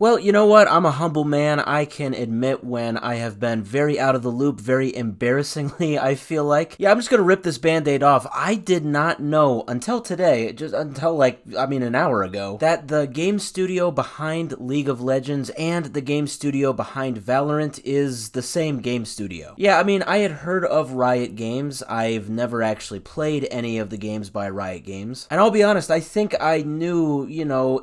Well, you know what? I'm a humble man. I can admit when I have been very out of the loop, very embarrassingly, I feel like. Yeah, I'm just gonna rip this band-aid off. I did not know until today, just until an hour ago, that the game studio behind League of Legends and the game studio behind Valorant is the same game studio. Yeah, I had heard of Riot Games. I've never actually played any of the games by Riot Games. And I'll be honest, I think I knew,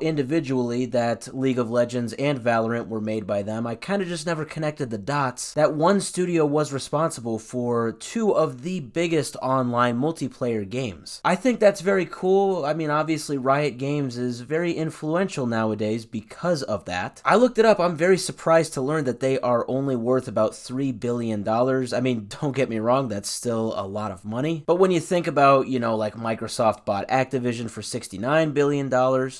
individually that League of Legends and Valorant were made by them. I kind of just never connected the dots that one studio was responsible for two of the biggest online multiplayer games. I think that's very cool. Obviously Riot Games is very influential nowadays because of that. I looked it up. I'm very surprised to learn that they are only worth about $3 billion. Don't get me wrong, that's still a lot of money. But when you think about, like Microsoft bought Activision for $69 billion,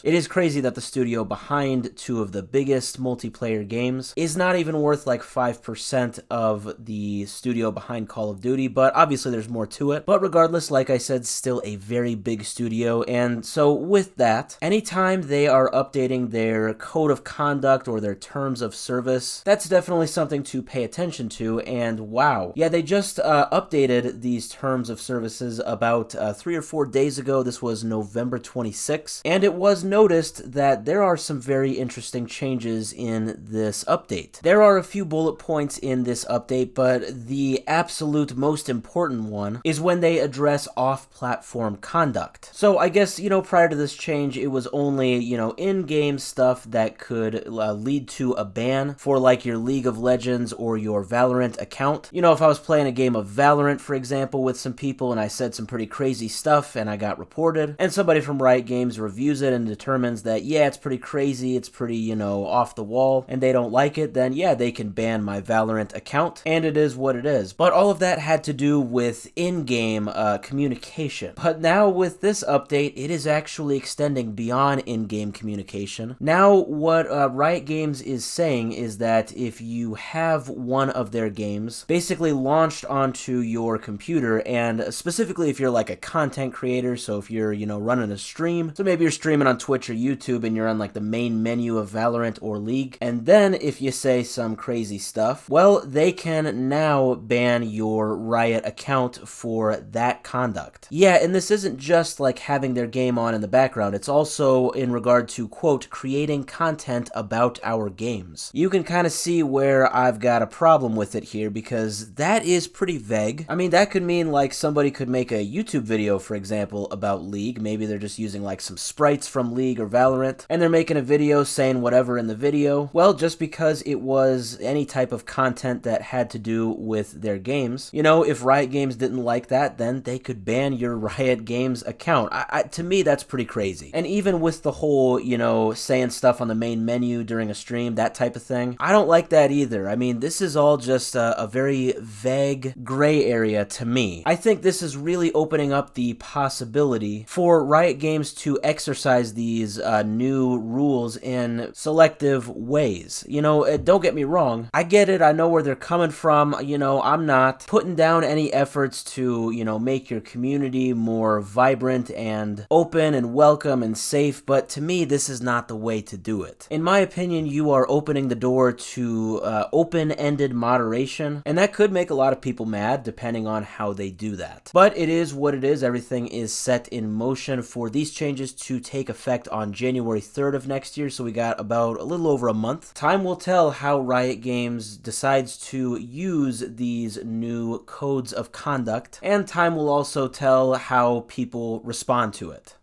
it is crazy that the studio behind two of the biggest multiplayer games is not even worth like 5% of the studio behind Call of Duty, but obviously there's more to it. But regardless, like I said, still a very big studio, and so with that, anytime they are updating their code of conduct or their terms of service, that's definitely something to pay attention to, and wow. Yeah, they just updated these terms of services about 3 or 4 days ago. This was November 26th, and it was noticed that there are some very interesting changes in this update. There are a few bullet points in this update, but the absolute most important one is when they address off-platform conduct. So I guess, prior to this change, it was only, in-game stuff that could lead to a ban for like your League of Legends or your Valorant account. If I was playing a game of Valorant, for example, with some people and I said some pretty crazy stuff and I got reported, and somebody from Riot Games reviews it and determines that, yeah, it's pretty crazy, it's pretty, off the wall, and they don't like it, then yeah, they can ban my Valorant account, and it is what it is. But all of that had to do with in-game communication. But now with this update, it is actually extending beyond in-game communication. Now what Riot Games is saying is that if you have one of their games basically launched onto your computer, and specifically if you're like a content creator, so if you're, running a stream, so maybe you're streaming on Twitch or YouTube and you're on like the main menu of Valorant or League, and then if you say some crazy stuff, well, they can now ban your Riot account for that conduct. Yeah, and this isn't just like having their game on in the background, it's also in regard to, quote, creating content about our games. You can kind of see where I've got a problem with it here, because that is pretty vague. That could mean like somebody could make a YouTube video, for example, about League. Maybe they're just using like some sprites from League or Valorant, and they're making a video saying whatever in the video. Well, just because it was any type of content that had to do with their games, if Riot Games didn't like that, then they could ban your Riot Games account. To me, that's pretty crazy. And even with the whole, saying stuff on the main menu during a stream, that type of thing, I don't like that either. This is all just a very vague gray area to me. I think this is really opening up the possibility for Riot Games to exercise these new rules in selective ways. Don't get me wrong, I get it, I know where they're coming from, I'm not putting down any efforts to, make your community more vibrant and open and welcome and safe, but to me, this is not the way to do it. In my opinion, you are opening the door to open-ended moderation, and that could make a lot of people mad, depending on how they do that. But it is what it is. Everything is set in motion for these changes to take effect on January 3rd of next year, so we got about a little over a month. Time will tell how Riot Games decides to use these new codes of conduct, and time will also tell how people respond to it.